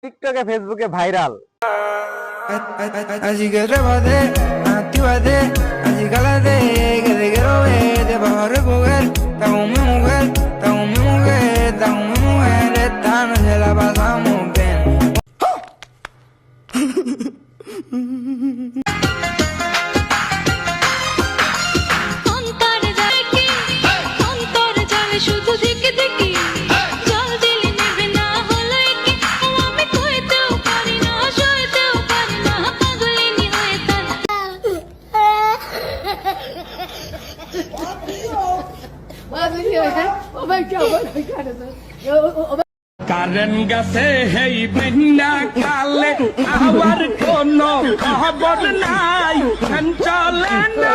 টিকটকে ফেসবুকে viral. Así que trépate, actívate, así cálate, que te quiero ver, te vas a recoger, está con mi mujer, está con mi mujer, está con mi mujer, esta noche la pasamos bien. Current গেছে হেই বন্যা কালে আবার কোন খবর নাই চলে না